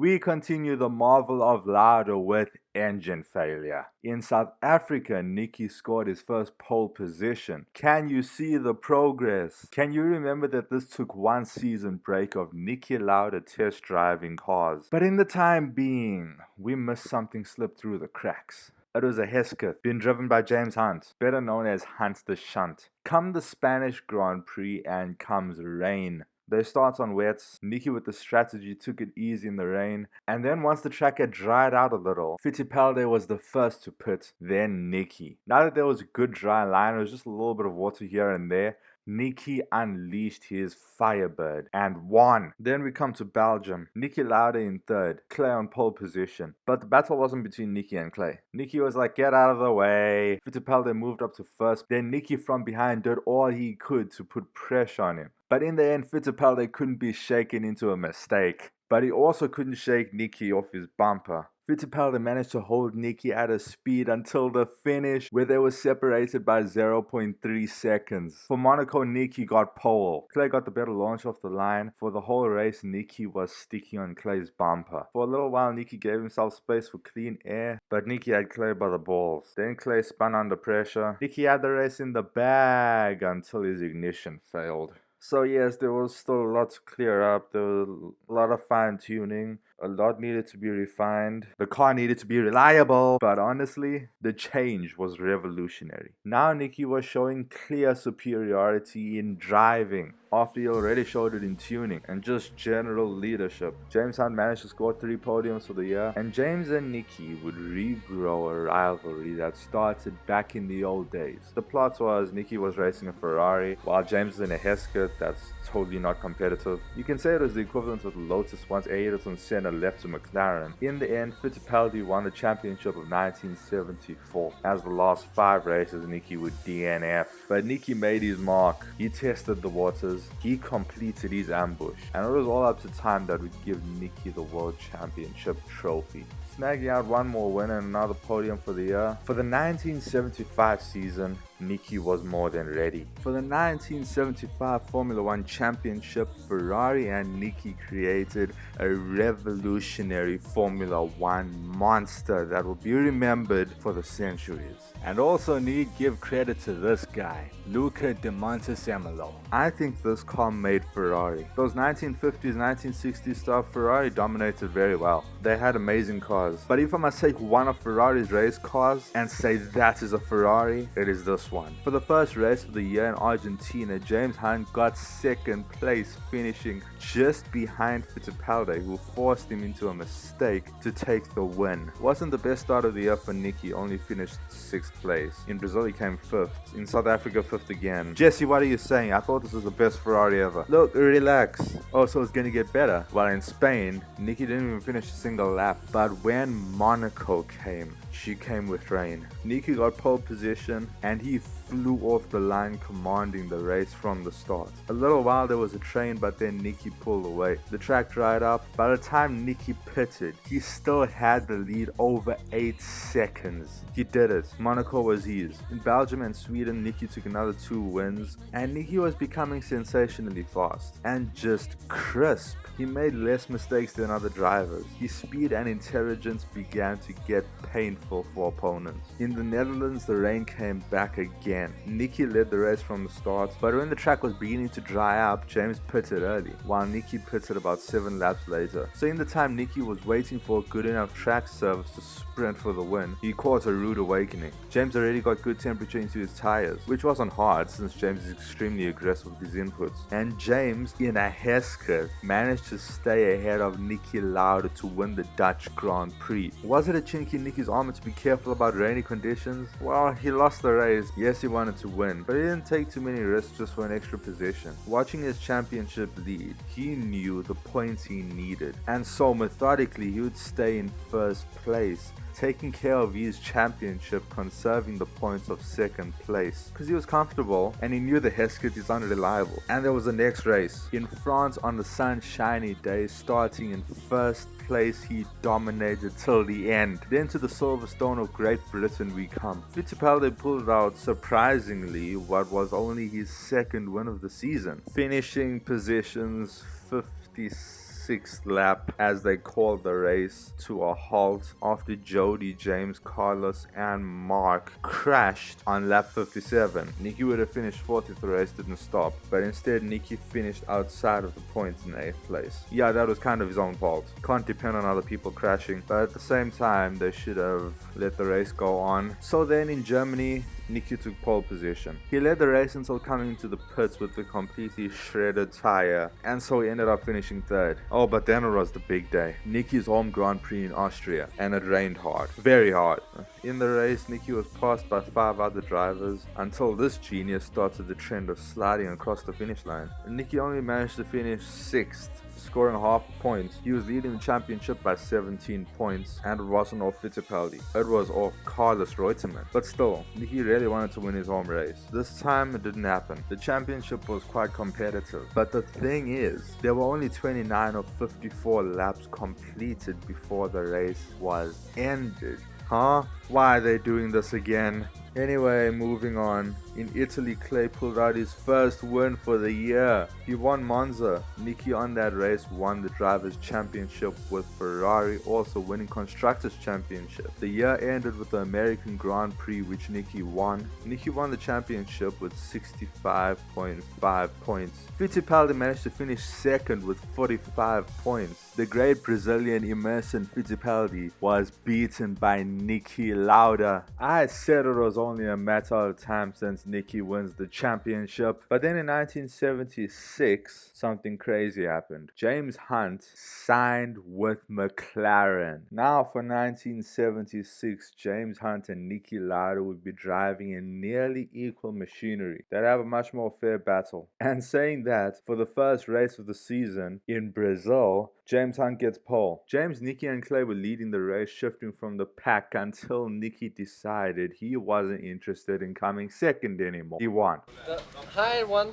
We continue the Marvel of Lauda with engine failure. In South Africa, Niki scored his first pole position. Can you see the progress? Can you remember that this took one season break of Niki Lauda test driving cars? But in the time being, we missed something slip through the cracks. It was a Hesketh, being driven by James Hunt, better known as Hunt the Shunt. Come the Spanish Grand Prix and comes rain. They start on wets. Niki with the strategy took it easy in the rain, and then once the track had dried out a little, Fittipaldi was the first to pit, then Niki. Now that there was a good dry line, it was just a little bit of water here and there, Niki unleashed his Firebird and won. Then we come to Belgium. Niki Lauda in third, Clay on pole position. But the battle wasn't between Niki and Clay. Niki was like, get out of the way. Fittipaldi moved up to first. Then Niki from behind did all he could to put pressure on him. But in the end, Fittipaldi couldn't be shaken into a mistake. But he also couldn't shake Niki off his bumper. Fittipaldi managed to hold Niki at a speed until the finish, where they were separated by 0.3 seconds. For Monaco, Niki got pole. Clay got the better launch off the line. For the whole race, Niki was sticky on Clay's bumper. For a little while, Niki gave himself space for clean air, but Niki had Clay by the balls. Then Clay spun under pressure. Niki had the race in the bag until his ignition failed. So yes, there was still a lot to clear up. There was a lot of fine tuning. A lot needed to be refined. The car needed to be reliable. But honestly, the change was revolutionary. Now Niki was showing clear superiority in driving, after he already showed it in tuning and just general leadership. James Hunt managed to score 3 podiums for the year, and James and Niki would regrow a rivalry that started back in the old days. The plot was Niki was racing a Ferrari, while James was in a Hesketh that's totally not competitive. You can say it was the equivalent of the Lotus once Ayrton Senna left to McLaren. In the end, Fittipaldi won the championship of 1974. As the last 5 races, Niki would DNF. But Niki made his mark. He tested the waters. He completed his ambush. And it was all up to time that would give Niki the World Championship trophy. Snagging out one more win and another podium for the year. For the 1975 season, Niki was more than ready. For the 1975 Formula One Championship, Ferrari and Niki created a revolutionary Formula One monster that will be remembered for the centuries. And also need to give credit to this guy, Luca de Montezemolo. I think this car made Ferrari. Those 1950s, 1960s stuff, Ferrari dominated very well. They had amazing cars. But if I must take one of Ferrari's race cars and say that is a Ferrari, it is this one. For the first race of the year in Argentina, James Hunt got second place, finishing just behind Fittipaldi, who forced him into a mistake to take the win. Wasn't the best start of the year for Niki, only finished 6th place. In Brazil he came 5th. In South Africa 5th again. Jesse, what are you saying? I thought this was the best Ferrari ever. Look, relax. Oh, so it's gonna get better. While in Spain, Niki didn't even finish a single lap. But when Monaco came, she came with rain. Niki got pole position and he flew off the line, commanding the race from the start. A little while there was a train, but then Niki pulled away. The track dried up. By the time Niki pitted, he still had the lead over 8 seconds. He did it. Monaco was his. In Belgium and Sweden, Niki took another 2 wins, and Niki was becoming sensationally fast and just crisp. He made less mistakes than other drivers. His speed and intelligence began to get painful for opponents. In the Netherlands, the rain came back again. Niki led the race from the start, but when the track was beginning to dry up, James pitted early, while Niki pitted about 7 laps later. So in the time Niki was waiting for a good enough track surface to sprint for the win, he caught a rude awakening. James already got good temperature into his tires, which wasn't hard since James is extremely aggressive with his inputs. And James, in a Hesketh, managed to stay ahead of Niki Lauda to win the Dutch Grand Prix. Was it a chink in Niki's armor to be careful about rainy conditions? Well, he lost the race. Yes, he wanted to win, but he didn't take too many risks just for an extra position. Watching his championship lead, he knew the points he needed, and so methodically he would stay in first place, taking care of his championship, conserving the points of 2nd place, because he was comfortable and he knew the Hesketh is unreliable. And there was the next race in France on the sunshiny day. Starting in 1st place, he dominated till the end. Then to the Silverstone of Great Britain we come. Fittipaldi pulled out, surprisingly, what was only his 2nd win of the season, finishing positions 56 56th lap as they called the race to a halt after Jody, James, Carlos and Mark crashed on lap 57. Niki would have finished 4th if the race didn't stop, but instead Niki finished outside of the points in 8th place. Yeah, that was kind of his own fault. Can't depend on other people crashing, but at the same time they should have let the race go on. So then in Germany, Niki took pole position. He led the race until coming into the pits with a completely shredded tire, and so he ended up finishing 3rd. Oh, but then it was the big day. Niki's home Grand Prix in Austria, and it rained hard. Very hard. In the race, Niki was passed by 5 other drivers until this genius started the trend of sliding across the finish line. Niki only managed to finish 6th, scoring half a point. He was leading the championship by 17 points, and it wasn't off Fittipaldi. It was off Carlos Reutemann. But still, Niki really wanted to win his home race. This time it didn't happen. The championship was quite competitive. But the thing is, there were only 29 of 54 laps completed before the race was ended. Huh? Why are they doing this again? Anyway, moving on. In Italy, Clay pulled out his first win for the year. He won Monza. Niki on that race won the Drivers' Championship with Ferrari also winning Constructors' Championship. The year ended with the American Grand Prix, which Niki won. Niki won the championship with 65.5 points. Fittipaldi managed to finish 2nd with 45 points. The great Brazilian Emerson Fittipaldi was beaten by Niki Lauda. I said it was only a matter of time since Niki wins the championship, but then in 1976 something crazy happened. James Hunt signed with McLaren. Now for 1976, James Hunt and Niki Lauda would be driving in nearly equal machinery. They'd have a much more fair battle. And saying that, for the first race of the season in Brazil, James Hunt gets pole. James, Niki and Clay were leading the race, shifting from the pack until Niki decided he wasn't interested in coming 2nd anymore. He won. The higher one,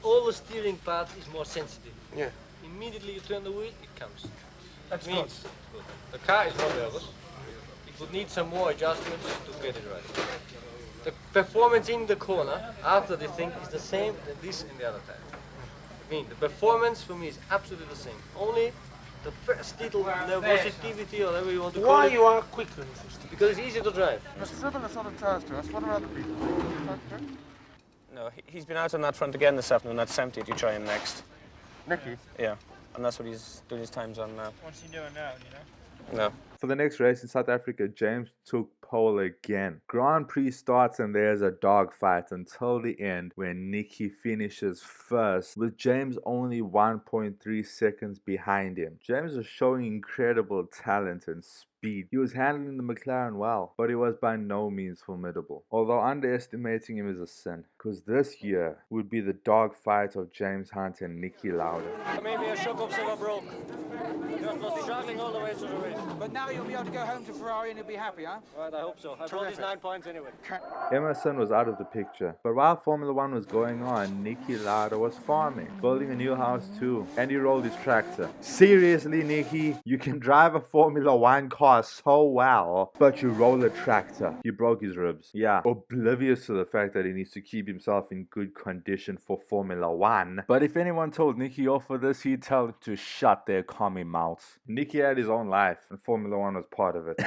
all the steering part is more sensitive. Yeah. Immediately you turn the wheel, it comes. That means the car is not nervous. It would need some more adjustments to get it right. The performance in the corner after the thing is the same as this and the other time. I mean, the performance for me is absolutely the same. Only the first little nervosity or whatever you want to call it. Why you are quicker? Because it's easy to drive. No, he's been out on that front again this afternoon. That's empty to try him next. Niki? Yeah, and that's what he's doing his times on now. What's he doing now, you know? No. For the next race in South Africa, James took pole again. Grand Prix starts and there's a dogfight until the end where Niki finishes first with James only 1.3 seconds behind him. James was showing incredible talent and speed. He was handling the McLaren well, but he was by no means formidable. Although underestimating him is a sin, because this year would be the dogfight of James Hunt and Niki Lauda. Maybe a shock absorber broke. Just was struggling all the way through the race. But now you'll be able to go home to Ferrari and you'll be happy, huh? Right, I hope so. I brought these 9 points anyway. Emerson was out of the picture, but while Formula 1 was going on, Niki Lauda was farming, building a new house too, and he rolled his tractor. Seriously, Niki, you can drive a Formula 1 car so well, but you roll a tractor. He broke his ribs. Yeah, oblivious to the fact that he needs to keep himself in good condition for Formula 1. But if anyone told Niki off for this, he'd tell him to shut their commie mouths. Niki had his own life, and Formula 1 was part of it.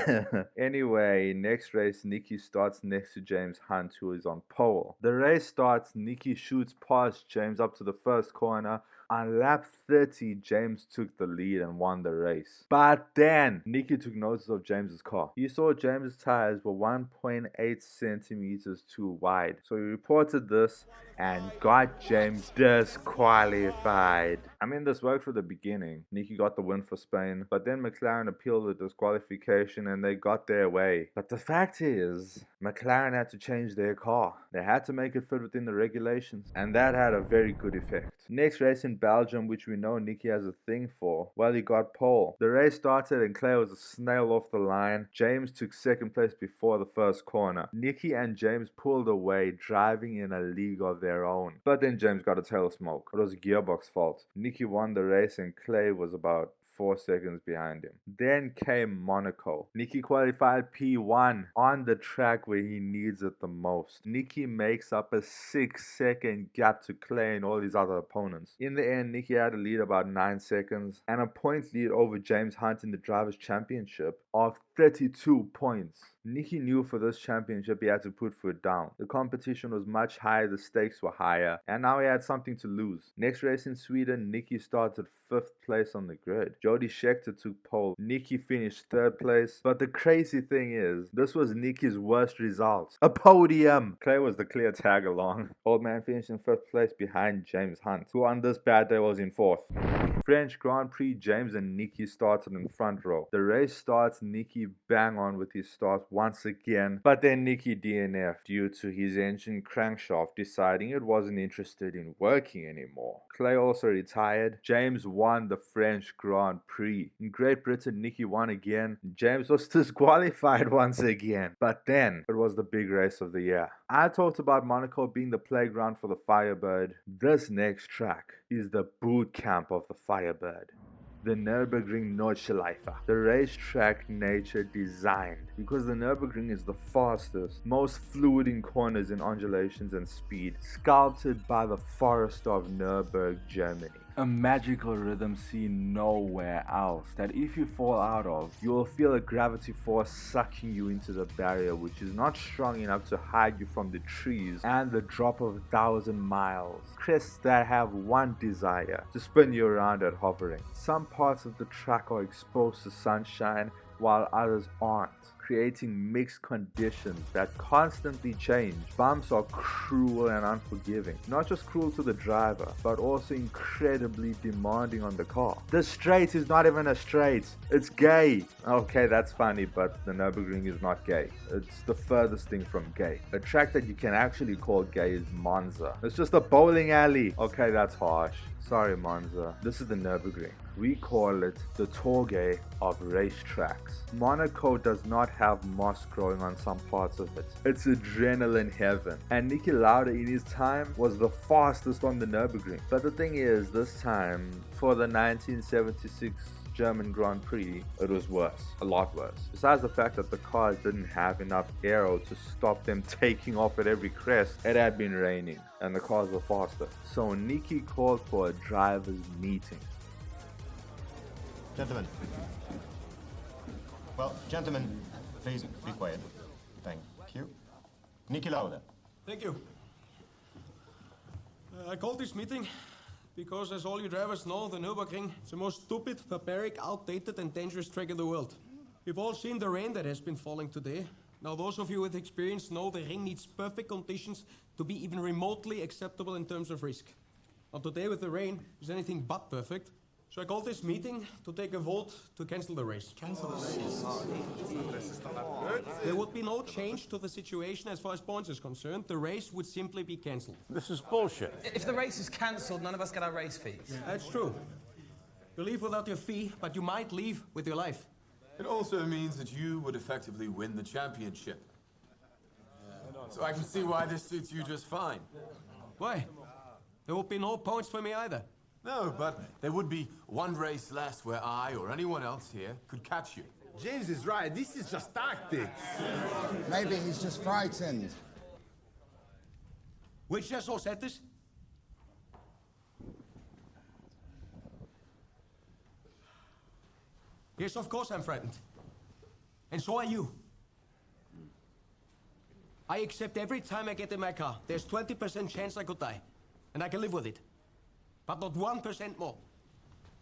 Anyway, next race, Niki starts next to James Hunt, who is on pole. The race starts, Niki shoots past James up to the first corner. On lap 30, James took the lead and won the race. But then, Niki took notice of James's car. He saw James's tires were 1.8 centimeters too wide. So he reported this and got James disqualified. I mean, this worked for the beginning. Niki got the win for Spain, but then McLaren appealed the disqualification and they got their way. But the fact is, McLaren had to change their car. They had to make it fit within the regulations, and that had a very good effect. Next race in Belgium, which we know Niki has a thing for, well, he got pole. The race started and Clay was a snail off the line. James took second place before the first corner. Niki and James pulled away, driving in a league of their own. But then James got a tail of smoke. It was a gearbox fault. Niki won the race and Clay was about 4 seconds behind him. Then came Monaco. Niki qualified P1 on the track where he needs it the most. Niki makes up a 6-second gap to Clay and all his other opponents. In the end, Niki had a lead about 9 seconds and a point lead over James Hunt in the Drivers' Championship of 32 points. Niki knew for this championship he had to put foot down. The competition was much higher, the stakes were higher, and now he had something to lose. Next race in Sweden, Niki started 5th place on the grid. Jody Scheckter took pole. Niki finished 3rd place. But the crazy thing is, this was Niki's worst result. A podium! Clay was the clear tag along. Old man finished in 5th place behind James Hunt, who on this bad day was in 4th. French Grand Prix, James and Niki started in front row. The race starts, Niki bang on with his start once again, but then Niki DNF'd due to his engine crankshaft deciding it wasn't interested in working anymore. Clay also retired. James won the French Grand Prix. In Great Britain, Niki won again. James was disqualified once again. But then, it was the big race of the year. I talked about Monaco being the playground for the Firebird. This next track is the boot camp of the Firebird. The Nürburgring Nordschleife, the racetrack nature designed, because the Nürburgring is the fastest, most fluid in corners and undulations and speed, sculpted by the forest of Nürburg, Germany. A magical rhythm seen nowhere else, that if you fall out of, you will feel a gravity force sucking you into the barrier, which is not strong enough to hide you from the trees and the drop of 1,000 miles. Crests that have one desire, to spin you around at hovering. Some parts of the track are exposed to sunshine, while others aren't, creating mixed conditions that constantly change. Bumps are cruel and unforgiving. Not just cruel to the driver, but also incredibly demanding on the car. The straight is not even a straight, it's gay. Okay, that's funny, but the Nürburgring is not gay. It's the furthest thing from gay. A track that you can actually call gay is Monza. It's just a bowling alley. Okay, that's harsh. Sorry, Monza. This is the Nürburgring. We call it the Torgay of racetracks. Monaco does not have moss growing on some parts of it. It's adrenaline heaven. And Niki Lauda in his time was the fastest on the Nürburgring. But the thing is, this time, for the 1976 German Grand Prix, it was worse, a lot worse. Besides the fact that the cars didn't have enough aero to stop them taking off at every crest, it had been raining and the cars were faster. So Niki called for a driver's meeting. Gentlemen. Well, gentlemen, please be quiet. Thank you. Niki Lauda. Thank you. I called this meeting because, as all you drivers know, the Nürburgring is the most stupid, barbaric, outdated and dangerous track in the world. We've all seen the rain that has been falling today. Now, those of you with experience know the ring needs perfect conditions to be even remotely acceptable in terms of risk. Now, today with the rain, is anything but perfect. So I called this meeting to take a vote to cancel the race. Cancel the race? There would be no change to the situation as far as points is concerned. The race would simply be cancelled. This is bullshit. If the race is cancelled, none of us get our race fees. That's true. You leave without your fee, but you might leave with your life. It also means that you would effectively win the championship. So I can see why this suits you just fine. Why? There would be no points for me either. No, but there would be one race less where I or anyone else here could catch you. James is right. This is just tactics. Maybe he's just frightened. Which asshole said this? Yes, of course I'm frightened. And so are you. I accept every time I get in my car, there's 20% chance I could die. And I can live with it. But not 1% more.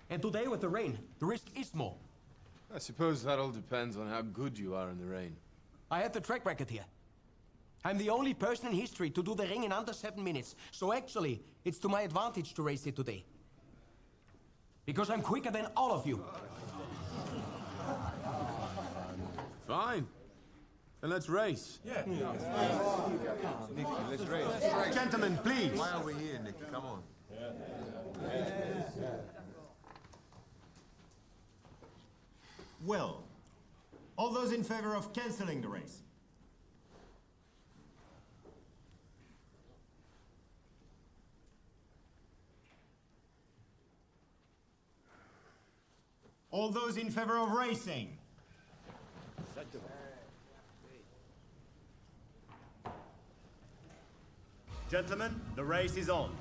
And today with the rain, the risk is more. I suppose that all depends on how good you are in the rain. I have the track record here. I'm the only person in history to do the ring in under 7 minutes. So actually, it's to my advantage to race it today. Because I'm quicker than all of you. Fine. Then let's race. Yeah. Niki, let's race. Gentlemen, please. Why are we here, Niki? Come on. Well, all those in favor of cancelling the race? All those in favor of racing? Gentlemen, the race is on.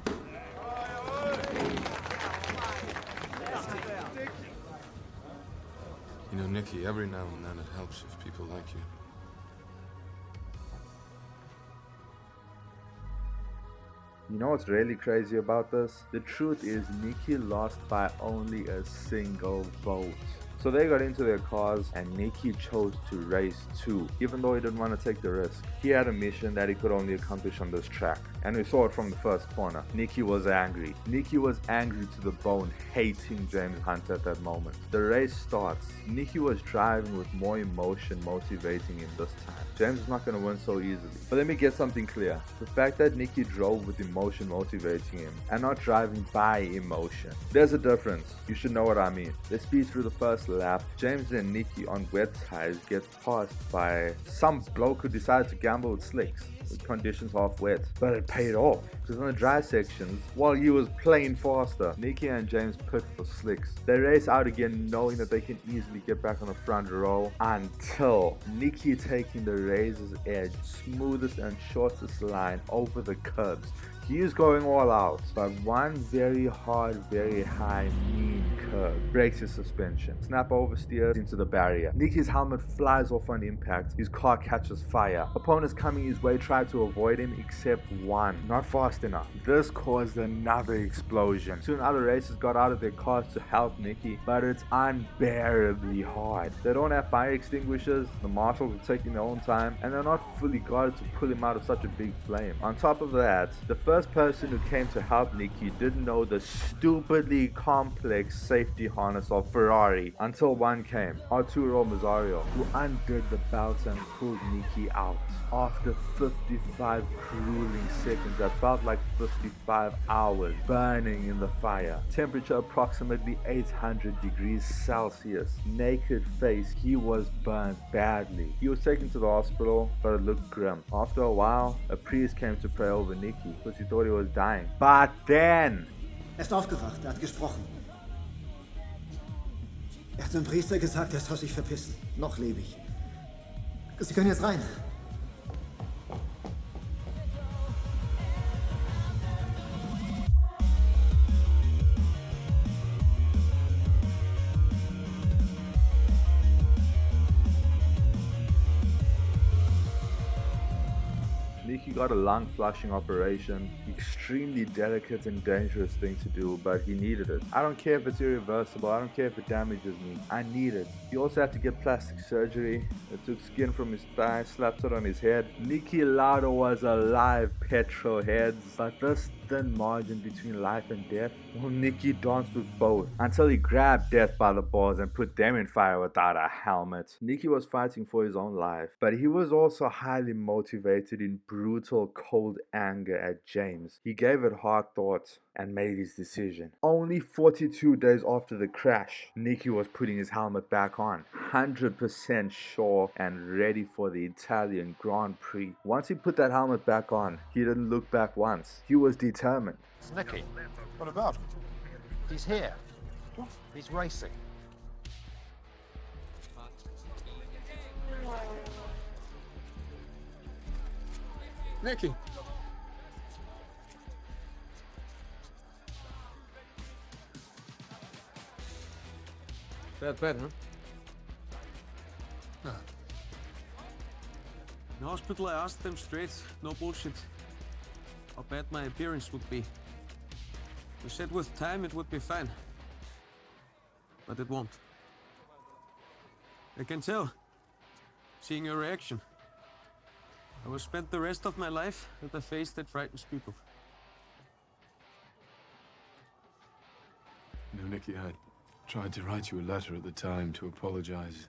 You know, Niki, every now and then it helps if people like you. You know what's really crazy about this? The truth is Niki lost by only a single vote. So they got into their cars and Niki chose to race too, even though he didn't want to take the risk. He had a mission that he could only accomplish on this track. And we saw it from the first corner. Niki was angry. Niki was angry to the bone, hating James Hunt at that moment. The race starts. Niki was driving with more emotion motivating him this time. James is not going to win so easily. But let me get something clear. The fact that Niki drove with emotion motivating him and not driving by emotion. There's a difference. You should know what I mean. Let's speed through the first lap. James and Niki on wet tires get passed by some bloke who decided to gamble with slicks. With conditions half wet, but it paid off because on the dry sections, while he was playing faster, Niki and James pit for slicks. They race out again knowing that they can easily get back on the front row until Niki taking the razor's edge, smoothest and shortest line over the curbs. He is going all out, but one very hard, very high, mean curve breaks his suspension. Snap oversteers into the barrier. Niki's helmet flies off on impact. His car catches fire. Opponents coming his way try to avoid him except one. Not fast enough. This caused another explosion. Soon other racers got out of their cars to help Niki, but it's unbearably hard. They don't have fire extinguishers, the marshals are taking their own time, and they're not fully guarded to pull him out of such a big flame. On top of that, the first person who came to help Niki didn't know the stupidly complex safety harness of Ferrari until one came, Arturo Mazzario, who undid the belt and pulled Niki out. After 55 grueling seconds that felt like 55 hours burning in the fire, temperature approximately 800 degrees Celsius, naked face, he was burned badly. He was taken to the hospital, but it looked grim. After a while, a priest came to pray over Niki because he thought he was dying. But then... Er ist aufgewacht, er hat gesprochen. Er hat dem Priester gesagt, er soll sich verpissen. Noch lebe ich. Sie können jetzt rein. Niki got a lung flushing operation, extremely delicate and dangerous thing to do, but he needed it. I don't care if it's irreversible, I don't care if it damages me, I need it. He also had to get plastic surgery. They took skin from his thigh, slapped it on his head. Niki Lauda was a live petrol heads, but this thin margin between life and death, well, Niki danced with both until he grabbed death by the balls and put them in fire without a helmet. Niki was fighting for his own life, but he was also highly motivated in brutal, cold anger at James. He gave it hard thought and made his decision. Only 42 days after the crash, Niki was putting his helmet back on, 100% sure and ready for the Italian Grand Prix. Once he put that helmet back on, he didn't look back once. He was determined. It's Niki. What about? He's here. He's racing. Niki. Bad, huh? No. In hospital, I asked them straight, no bullshit, how bad my appearance would be. They said with time it would be fine. But it won't. I can tell, seeing your reaction. I will spend the rest of my life with a face that frightens people. You know, Niki, I tried to write you a letter at the time to apologize.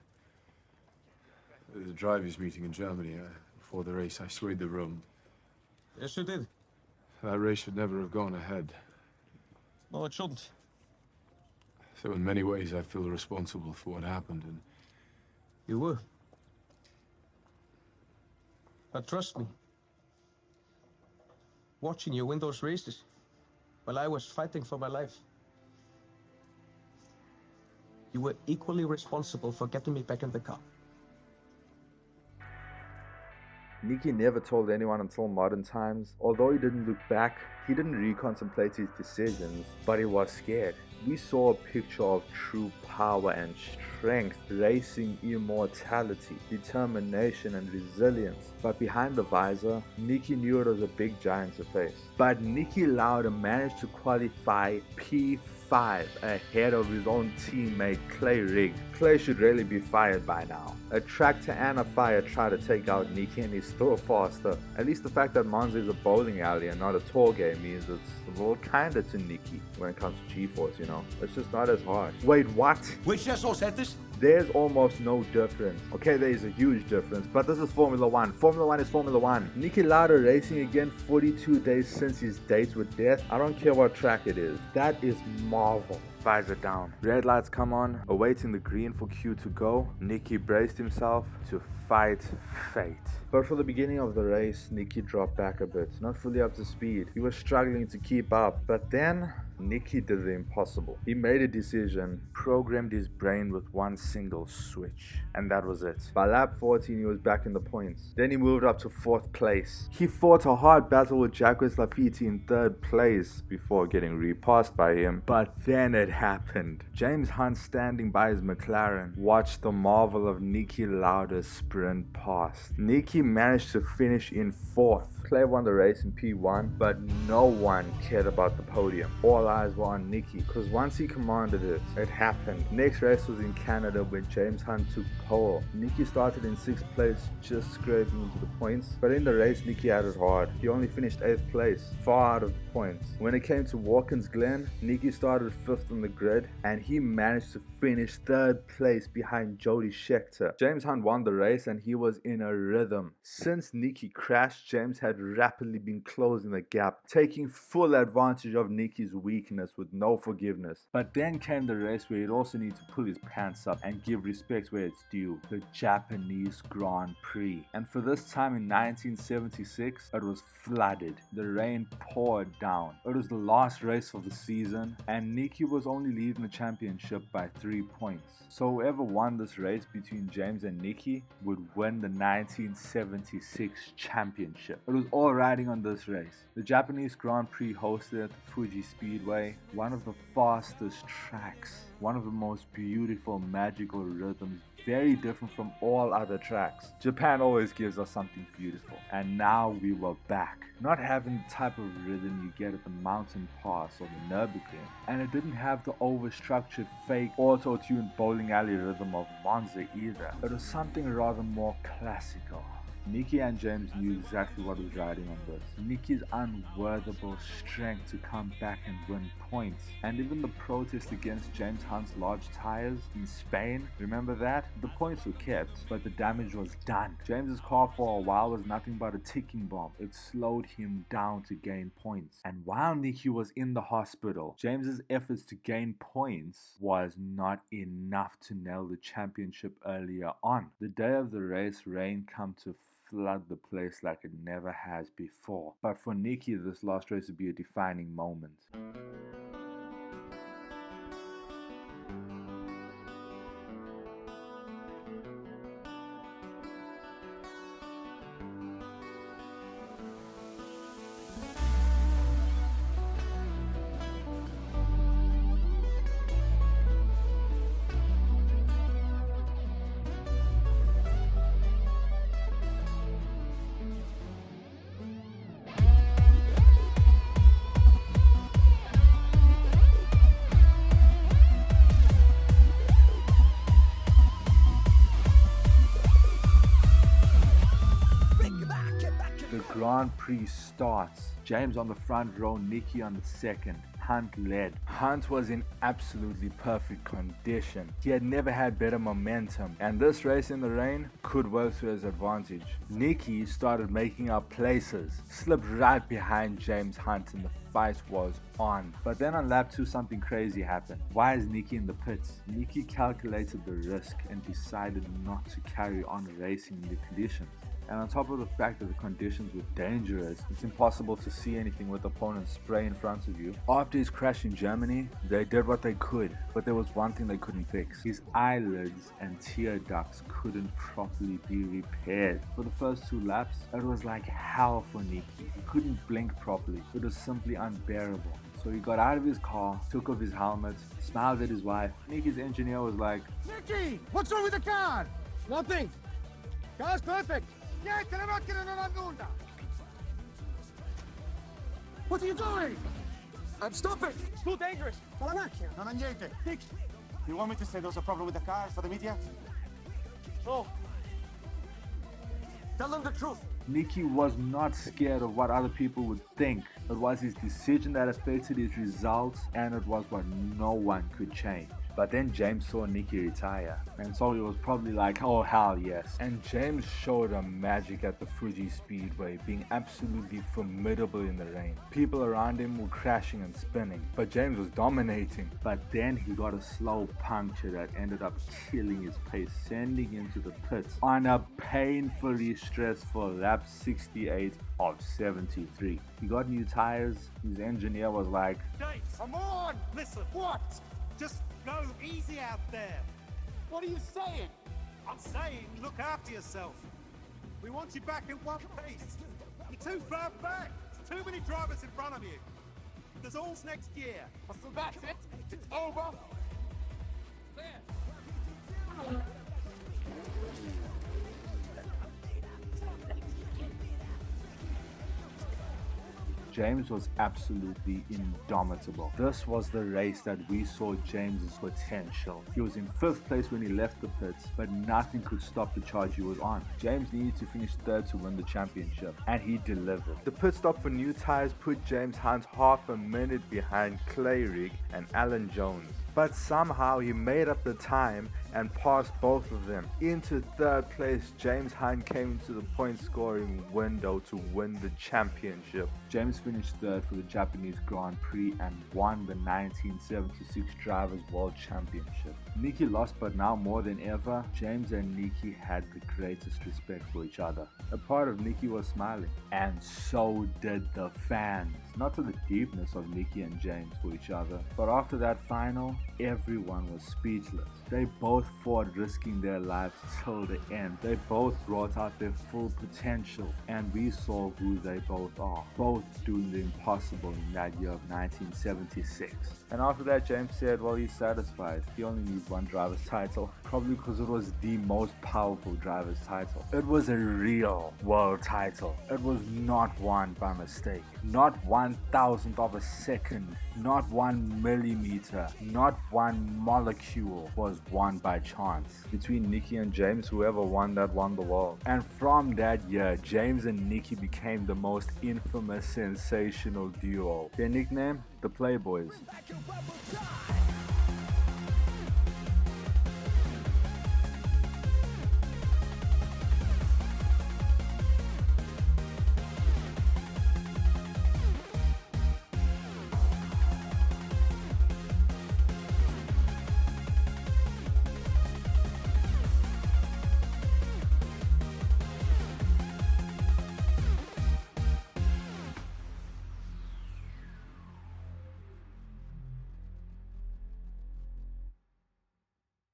At the drivers' meeting in Germany, before the race, I swayed the room. Yes, you did. That race should never have gone ahead. No, it shouldn't. So in many ways, I feel responsible for what happened, and... You were. But trust me, watching you win those races while I was fighting for my life, You were equally responsible for getting me back in the car. Niki never told anyone until modern times. Although he didn't look back, he didn't recontemplate his decisions, but he was scared. We saw a picture of true power and strength, racing immortality, determination and resilience. But behind the visor, Niki knew it was a big giant to face. But Niki Lauda managed to qualify P5 ahead of his own teammate Clay Rigg. Clay should really be fired by now. A tractor and a fire try to take out Niki and he's still faster. At least the fact that Monza is a bowling alley and not a tour game means it's a little kinder to Niki when it comes to G-force, you know. It's just not as hard. Wait, what? Which asshole said this? There's almost no difference. Okay, there is a huge difference, but this is Formula 1. Formula 1 is Formula 1. Niki Lauda racing again 42 days since his date with death. I don't care what track it is. That is Marvel. Visor down. Red lights come on, awaiting the green for Q to go. Niki braced himself to fight fate. But for the beginning of the race, Niki dropped back a bit, not fully up to speed. He was struggling to keep up, but then Niki did the impossible. He made a decision, programmed his brain with one single switch, and that was it. By lap 14, he was back in the points. Then he moved up to 4th place. He fought a hard battle with Jacques Lafitte in 3rd place before getting repassed by him, but then it happened. James Hunt, standing by his McLaren, watched the marvel of Niki Lauda sprint past. Niki managed to finish in 4th. Clay won the race in P1, but no one cared about the podium. All eyes were on Niki, because once he commanded it, it happened. Next race was in Canada where James Hunt took pole. Niki started in 6th place, just scraping into the points, but in the race Niki had it hard. He only finished 8th place, far out of the points. When it came to Watkins Glen, Niki started 5th on the grid, and he managed to finish 3rd place behind Jody Scheckter. James Hunt won the race and he was in a rhythm. Since Niki crashed, James had rapidly been closing the gap, taking full advantage of Niki's weakness with no forgiveness. But then came the race where he'd also need to pull his pants up and give respect where it's due, the Japanese Grand Prix. And for this time in 1976, it was flooded. The rain poured down. It was the last race of the season, and Niki was only leading the championship by 3 points. So whoever won this race between James and Niki would win the 1976 championship. It was all riding on this race. The Japanese Grand Prix hosted at the Fuji Speedway, one of the fastest tracks, one of the most beautiful, magical rhythms, very different from all other tracks. Japan always gives us something beautiful, and now we were back. Not having the type of rhythm you get at the Mountain Pass or the Nürburgring, and it didn't have the over-structured, fake, auto-tuned bowling alley rhythm of Monza either. It was something rather more classical. Niki and James knew exactly what was riding on this. Niki's unworthable strength to come back and win points. And even the protest against James Hunt's large tires in Spain, remember that? The points were kept, but the damage was done. James's car for a while was nothing but a ticking bomb. It slowed him down to gain points. And while Niki was in the hospital, James's efforts to gain points was not enough to nail the championship earlier on. The day of the race, rain came to flood the place like it never has before. But for Niki, this last race would be a defining moment. The Grand Prix starts. James on the front row, Niki on the second. Hunt led. Hunt was in absolutely perfect condition. He had never had better momentum, and this race in the rain could work to his advantage. Niki started making up places, slipped right behind James Hunt, and the fight was on. But then on lap 2 something crazy happened. Why is Niki in the pits? Niki calculated the risk and decided not to carry on racing in the conditions. And on top of the fact that the conditions were dangerous, it's impossible to see anything with opponents spray in front of you. After his crash in Germany, they did what they could, but there was one thing they couldn't fix. His eyelids and tear ducts couldn't properly be repaired. For the first 2 laps, it was like hell for Niki. He couldn't blink properly. It was simply unbearable. So he got out of his car, took off his helmet, smiled at his wife. Niki's engineer was like, Niki, what's wrong with the car? Nothing. Car's perfect. Niente, la macchina non ha nulla. What are you doing? I'm stopping. It's too dangerous. Ma la macchina? Non ha niente. Dick, you want me to say there's a problem with the car for the media? No. Tell them the truth. Niki was not scared of what other people would think. It was his decision that affected his results, and it was what no one could change. But then James saw Niki retire, and so he was probably like, oh hell yes. And James showed a magic at the Fuji Speedway, being absolutely formidable in the rain. People around him were crashing and spinning, but James was dominating. But then he got a slow puncture that ended up killing his pace, sending him to the pits on a painfully stressful lap 68 of 73. He got new tires. His engineer was like, James, come on! Listen, what? Just go easy out there. What are you saying? I'm saying look after yourself. We want you back in one piece. You're too far back. There's too many drivers in front of you. There's alls next year. So that's it? It's over? James was absolutely indomitable. This was the race that we saw James's potential. He was in 5th place when he left the pits, but nothing could stop the charge he was on. James needed to finish 3rd to win the championship, and he delivered. The pit stop for new tires put James Hunt half a minute behind Clayrig and Alan Jones. But somehow he made up the time and passed both of them. Into 3rd place, James Hunt came into the point scoring window to win the championship. James finished 3rd for the Japanese Grand Prix and won the 1976 Drivers' World Championship. Niki lost, but now more than ever, James and Niki had the greatest respect for each other. A part of Niki was smiling, and so did the fans. Not to the deepness of Niki and James for each other, but after that final, everyone was speechless. They both fought, risking their lives till the end. They both brought out their full potential, and we saw who they both are. Both doing the impossible in that year of 1976. And after that, James said, well, he's satisfied. He only needs one driver's title, probably because it was the most powerful driver's title. It was a real world title. It was not won by mistake. Not 1,000th of a second, not 1 millimeter, not 1 molecule was won by chance. Between Niki and James, whoever won that won the world. And from that year, James and Niki became the most infamous, sensational duo. Their nickname? The Playboys.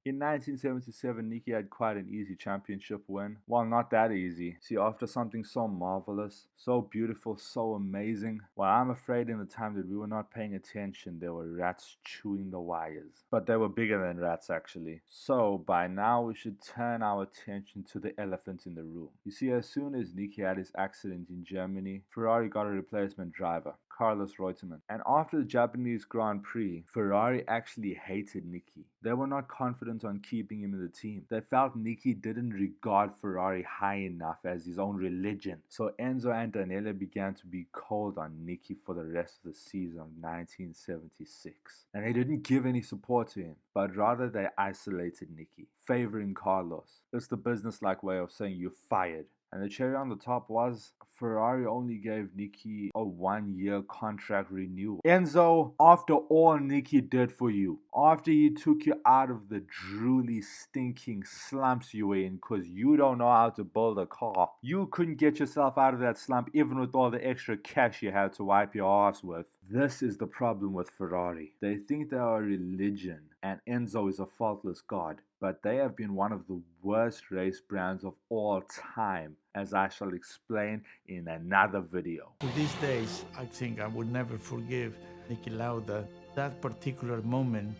In 1977, Niki had quite an easy championship win. Well, not that easy. See, after something so marvelous, so beautiful, so amazing, well, I'm afraid in the time that we were not paying attention, there were rats chewing the wires. But they were bigger than rats, actually. So, by now, we should turn our attention to the elephant in the room. You see, as soon as Niki had his accident in Germany, Ferrari got a replacement driver, Carlos Reutemann. And after the Japanese Grand Prix, Ferrari actually hated Niki. They were not confident on keeping him in the team. They felt Niki didn't regard Ferrari high enough as his own religion. So Enzo and Daniele began to be cold on Niki for the rest of the season of 1976. And they didn't give any support to him, but rather they isolated Niki, favoring Carlos. It's the business-like way of saying you're fired. And the cherry on the top was Ferrari only gave Niki a 1-year contract renewal. Enzo, after all Niki did for you, after he took you out of the drooly, stinking slumps you were in because you don't know how to build a car, you couldn't get yourself out of that slump even with all the extra cash you had to wipe your ass with. This is the problem with Ferrari. They think they are a religion and Enzo is a faultless god, but they have been one of the worst race brands of all time, as I shall explain in another video. To these days, I think I would never forgive Niki Lauda. That particular moment,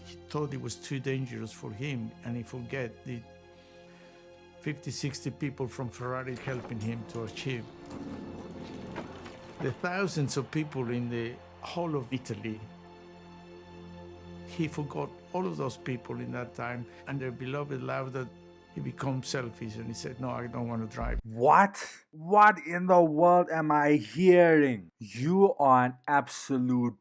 he thought it was too dangerous for him, and he forget the 50, 60 people from Ferrari helping him to achieve. The thousands of people in the whole of Italy, he forgot all of those people in that time, and their beloved Lauda, he became selfish and he said, no, I don't want to drive. What? What in the world am I hearing? You are an absolute...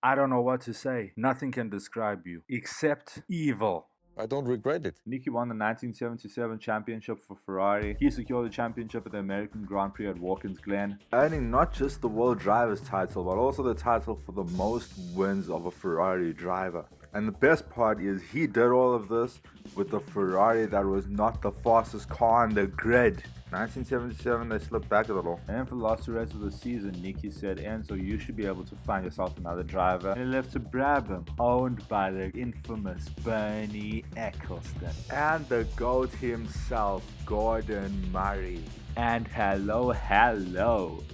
I don't know what to say. Nothing can describe you except evil. I don't regret it. Niki won the 1977 championship for Ferrari. He secured the championship at the American Grand Prix at Watkins Glen, earning not just the World Drivers title, but also the title for the most wins of a Ferrari driver. And the best part is he did all of this with a Ferrari that was not the fastest car on the grid. 1977, they slipped back a little. And for the last 2 races of the season, Niki said, Enzo, you should be able to find yourself another driver. And he left to Brabham, owned by the infamous Bernie Eccleston. And the GOAT himself, Gordon Murray. And hello,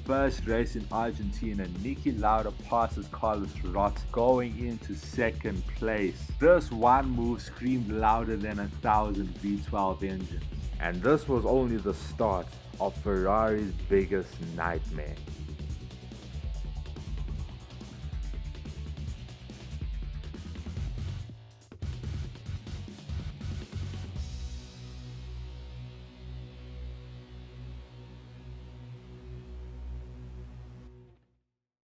first race in Argentina, Niki Lauda passes Carlos Rott, going into second place. This one move screamed louder than 1,000 V12 engines. And this was only the start of Ferrari's biggest nightmare.